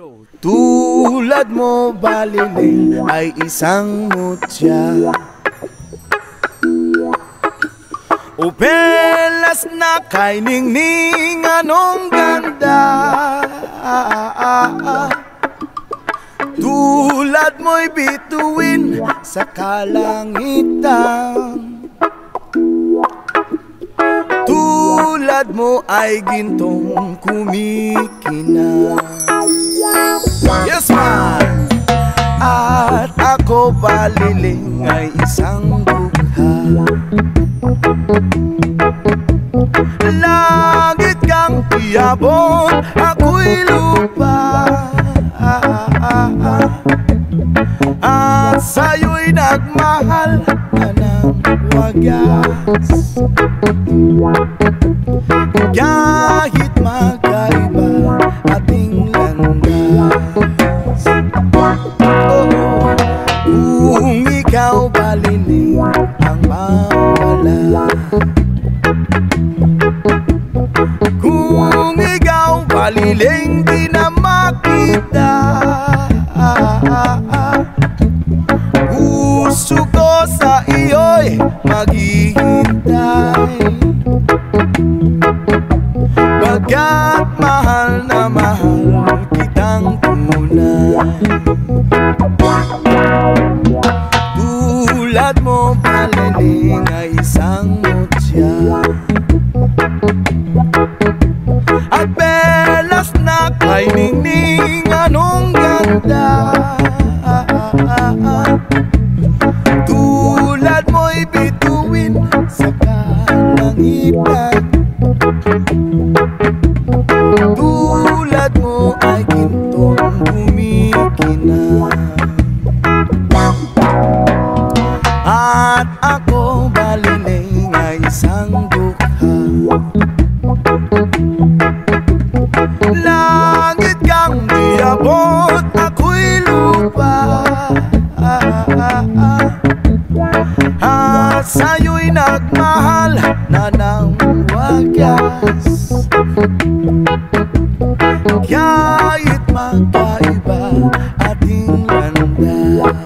Go. Tulad mo baliling ay isang mutya, upelas na kay ningning anong ganda. Tulad mo'y bituin sa kalangitan, tulad mo ay gintong kumikinang. Yes man! At ako baliling ay isang dukha, langit kang iabot, ako'y lupa, at sa'yo'y nagmahal na ng wagas. Kahit magkaiba ating landas, kung ikaw baliling ang mawala, kung ikaw baliling di na makita, puso ko sa iyo'y maghihintay, bagkat mahal na mahal kitang tunay. Tulad mo baliling ay isang mutya, at belas na kay ningning anong ganda. Tulad mo'y bituin sa kalangitan, tulad mo ay gintong kumikinang. At ako baliling ay isang dukha, langit kang iabot, ako'y lupa, at sa'yo'y nagmahal na ng wagas. Kahit magkaiba ating landas,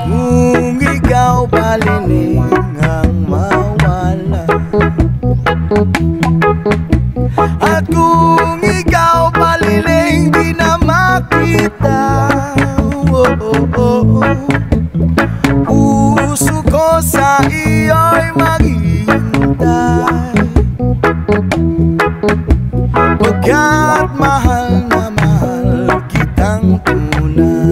kung ikaw baliling ang mawala, at kung ikaw baliling di na makita, puso ko sa iyo'y maghihintay, bagkat mahal na mahal kitang tunay,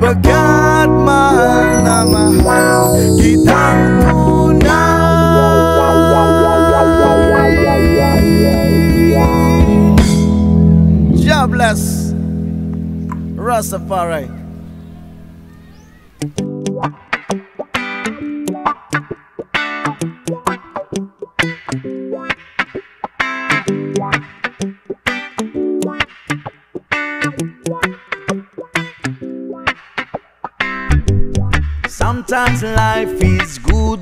bagkat mahal na mahal kitang tunay. God bless Rastafari. Sometimes life is good,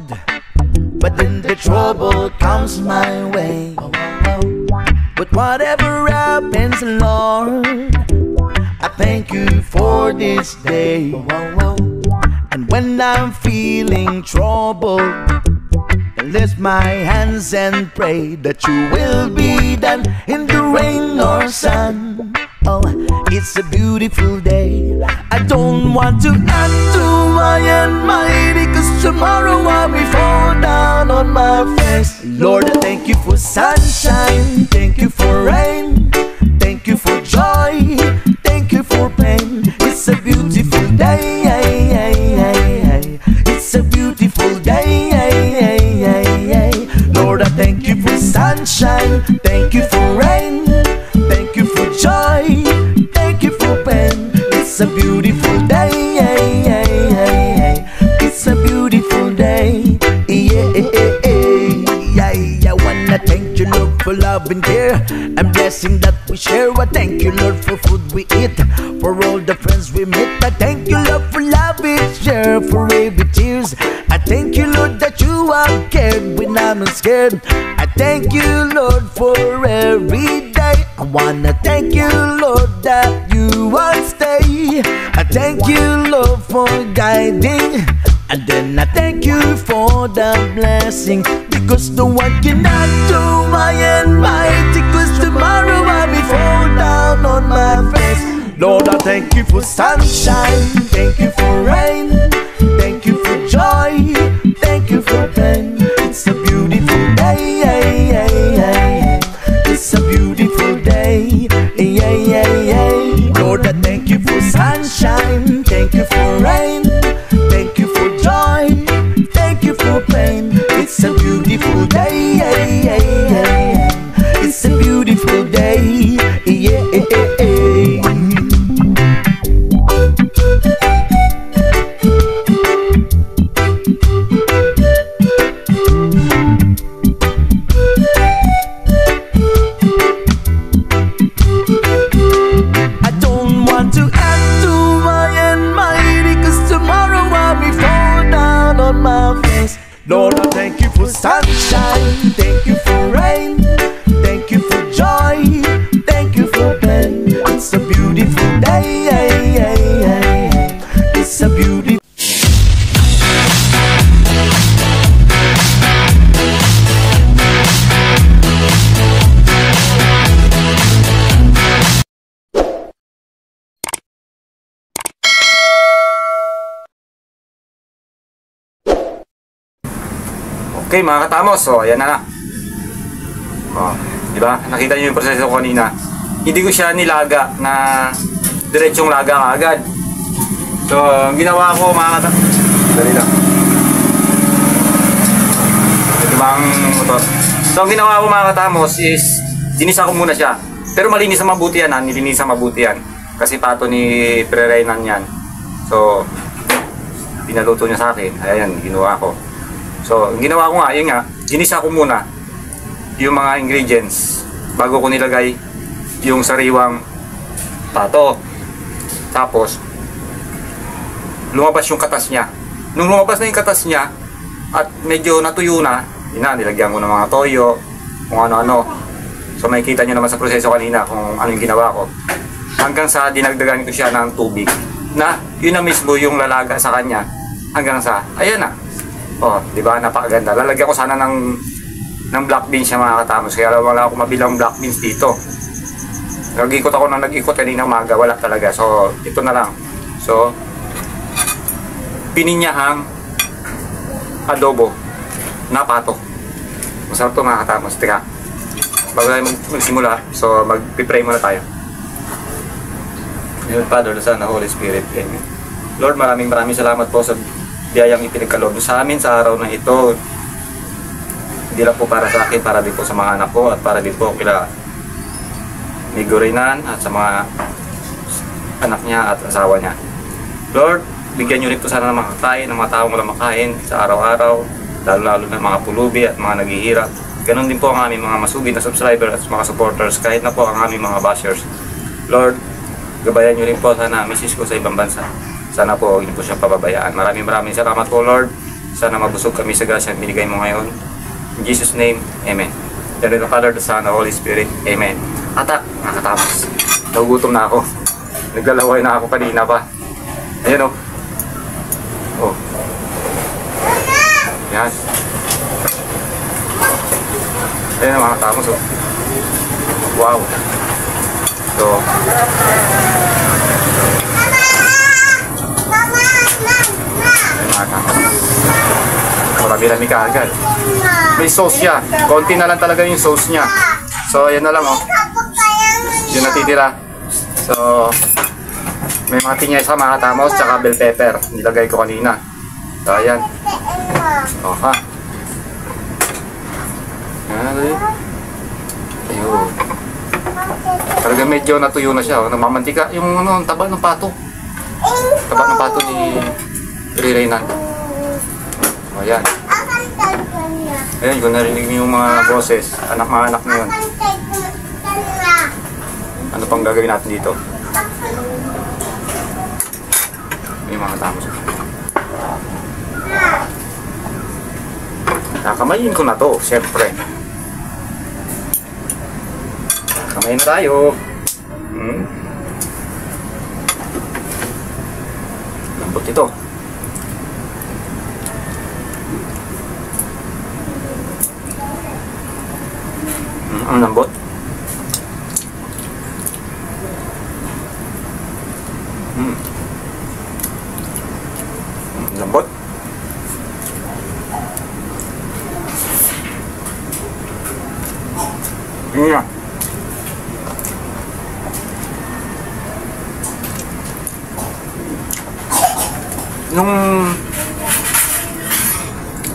but then the trouble comes my way. But whatever happens, Lord, I thank you for this day. And when I'm feeling troubled, I lift my hands and pray that you will be done in the rain or sun. Oh, it's a beautiful day. I don't want to add to my anxiety, 'cause tomorrow I'll be fall down on my face. Lord, I thank you for sunshine, thank you for rain, thank you for joy, thank you for pain. It's a beautiful day, it's a beautiful day. Lord, Lord, I thank you for sunshine, thank you for rain, thank you for joy, thank you for pain. It's a beautiful day, it's a beautiful day. I wanna thank you, Lord, for love and care and blessing that we share. I thank you, Lord, for food we eat, for all the friends we meet. I thank you, Lord, for love we share, for every tears. I thank you, Lord, that you have cared when I'm scared. I thank you, Lord, for every day. I wanna thank you, Lord, that you will stay. I thank you, Lord, for guiding. And then I thank you for the blessing, because no one cannot do my and mighty, cause tomorrow I'll be fall down on my face. Lord, I thank you for sunshine, thank you for rain, thank you for joy, thank you for pain. It's a beautiful day, it's a beautiful day. Lord, I thank you for sunshine, thank you for rain, thank you for joy, thank you for pain. It's a beautiful day, it's a beautiful day. I don't want to act too high and mighty, cause tomorrow I'll be fall down on my face. Lord, I thank you for sunshine, thank you for rain, thank you for joy, thank you for pain. It's a beautiful day, it's a beautiful. Okay mga katamos, so ayan na. Di ba? Nakita niyo yung proseso ko kanina. Hindi ko siya nilaga na diretsong laga agad. So, ang ginawa ko mga katamos, dali lang. Ito ba ang motor? So, ang ginawa ko mga katamos is dinisa ko muna siya. Pero malinis na mabuti yan, nilinis na mabuti yan. Kasi pato ni Pre-Renan yan. So, pinaluto niya sa akin. Ayan, ginawa ko. So, ang ginawa ko nga, yun nga, ginisa ko muna yung mga ingredients bago ko nilagay yung sariwang pato. Tapos, lumabas yung katas niya. Nung lumabas na yung katas niya at medyo natuyo na, yun na, nilagyan ko ng mga toyo, kung ano-ano. So, makikita nyo naman sa proseso kanina kung ano yung ginawa ko. Hanggang sa dinagdagan ko siya ng tubig na yun na mismo yung lalaga sa kanya hanggang sa, ayan na. Oh, di ba? Napakaganda. Lalagyan ko sana ng black beans siya mga katamos. Kaya wala ako mabilang black beans dito. Nag-ikot ako nang nag-ikot kanina umaga. Wala talaga. So, ito na lang. So, pininyahang adobo na pato. Masarap ito mga katamos. Teka. Bago tayo magsimula, so mag-pray muna tayo. Lord Father, the Son, the Holy Spirit. Amen. Lord, maraming salamat po sa biyayang ipinagkaloob sa amin sa araw na ito. Hindi lang po para sa akin, para din po sa mga anak ko at para din po kila Migo Renan at sa mga anak niya at asawa niya. Lord, bigyan nyo rin po sana ng makakain, ng mga taong walang makain sa araw-araw, lalo-lalo na mga pulubi at mga naghihirap. Ganon din po ang aming mga masugid na subscribers at mga supporters, kahit na po ang aming mga bashers. Lord, gabayan nyo rin po sana misis ko sa ibang bansa. Sana po hindi po siya pababayaan. Maraming salamat po Lord. Sana mabusog kami sa grasya na binigay mo ngayon. In Jesus' name, Amen. In the name of the Father, the Son, the Holy Spirit, Amen. Atak, nakatapos. Nagugutom na ako. Naglalaway na ako kanina pa. Ayan o. Oh. Yan. Ayan o, nakatapos o. Wow. So, marami ka agad. May sauce siya. Konti na lang talaga yung sauce niya. So, ayan na lang oh. Yung natitira. So, may mga tinyay sa mga tamos tsaka bell pepper. Nilagay ko kanina. So, ayan. Oh, ha. medyo natuyo na siya. Namamantika. Yung ano, ang taba ng pato. Taba ng pato ni Reynan. O yan. Ayan, kung narinig niyo yung mga boses, mga anak na yun. Ano pang gagawin natin dito? Yung mga tamos. Kakamayin ko na to, siyempre. Kamayin na tayo. Lambot ito. Ang lambot. Lambot. Ini na.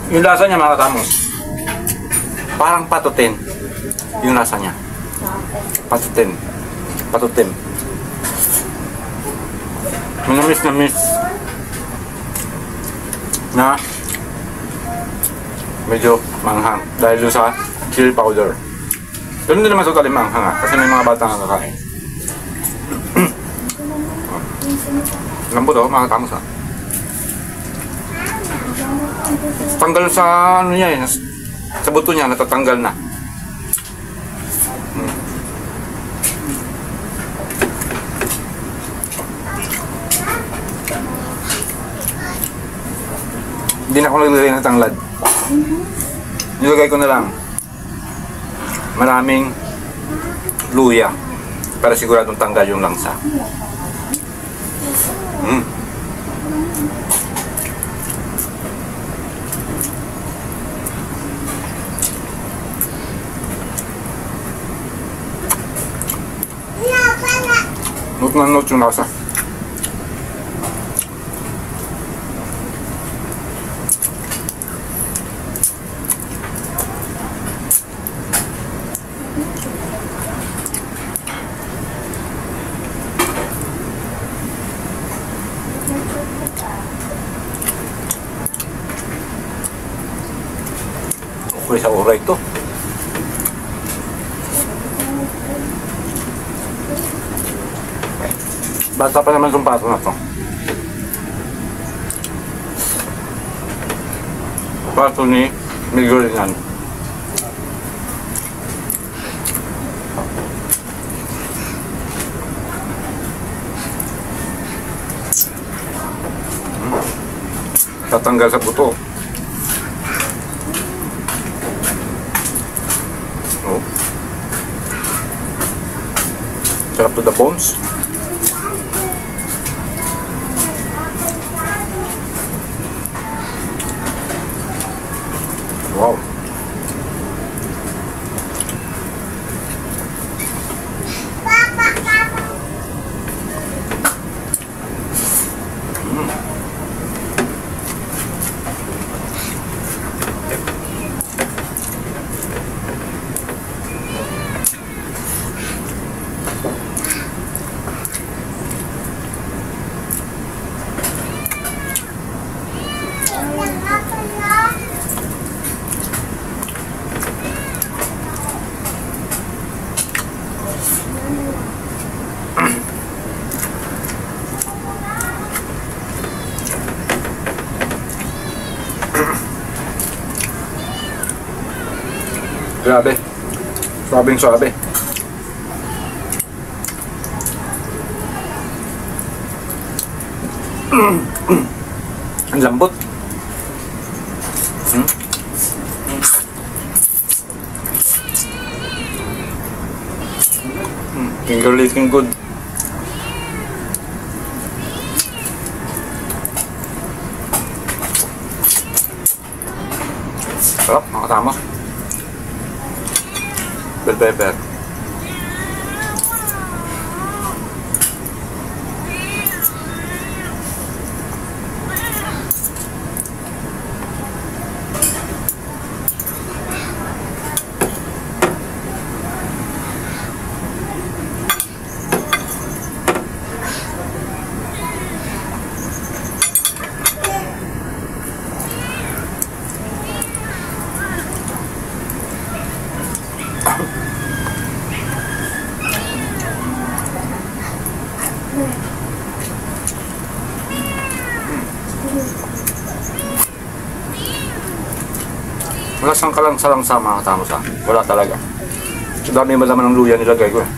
Yung lasa niya mga katamos, parang patutin yung lasa niya. Patutin. Manamis na miss na medyo manghang dahil doon sa chili powder. Ganun din naman sa talim manghang kasi may mga bata na kakain. Lambot mga katamos Tanggal sa ano niya sa buto niya, natatanggal na. Hindi na ako naglagay ng tanglad. Nilagay ko na lang maraming luya para siguradong tanggal yung langsa. Not na not yung lasa. Okay sa oray ito. Bata pa naman itong pato na ito. Pato ni Miguelinan. Tatanggal sa buto. Oh. Sarap to the bones. Wow. Grabe. Sabing sabi. Ang lambot. Finger licking good. Sarap, makatama. Bell pepper. Wala sang kalang-salang mga katamos ha. Wala talaga. So dami ba naman ng luya nilagay ko eh.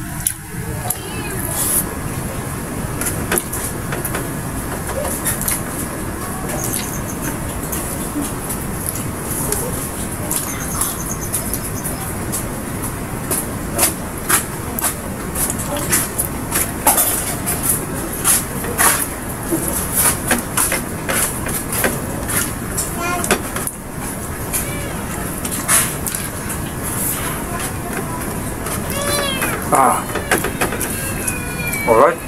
Alright.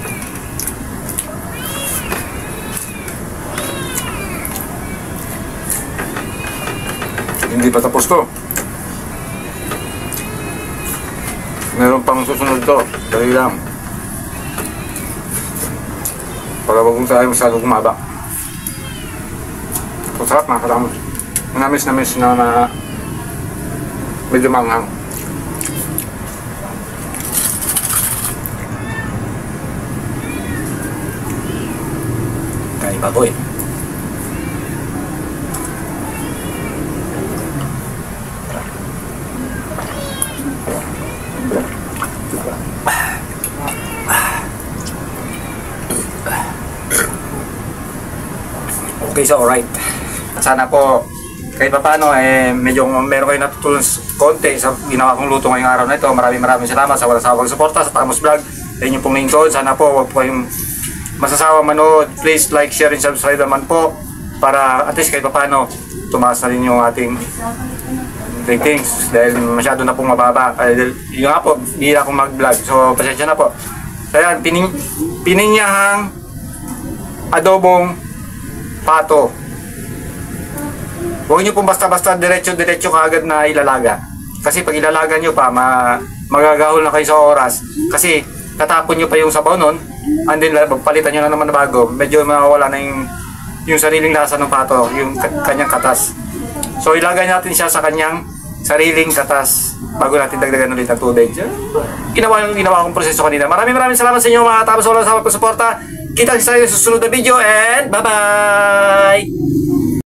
Hindi pa tapos to. Meron pang susunod to. Dali lang. Para wag tayo masyadong kumaba. Masarap mga katamos. Namis na medyo manghang. Baboy. Okay, so alright. Sana po kahit pa paano medyo meron kayo natutulong konti sa ginawa kong luto ngayong araw na ito. Maraming salamat sa walang sawang suporta sa Tamos Vlog. Sa inyong pong lingkod. Sana po huwag po kayong masasawa manood. Please like, share, and subscribe naman po para at least kahit paano tumaas na rin yung ating ratings dahil masyado na pong mababa. Yun nga po, hindi na akong mag-vlog. So, pasensya na po. So, yan, pininyahang adobong pato. Huwag nyo pong basta-basta diretso kaagad na ilalaga. Kasi pag ilalaga nyo pa, magagahol na kayo sa oras. Kasi tatapon nyo pa yung sabaw nun. And then palitan nyo na naman na bago, medyo mawawala na yung sariling lasa ng pato, yung kanyang katas. So ilagay natin siya sa kanyang sariling katas bago natin dagdagan ulit ng tubig. Ginawa kong proseso kanina. Maraming salamat sa inyo mga Tamos. Walang sama pagsuporta. Kita sa susunod na video and bye bye!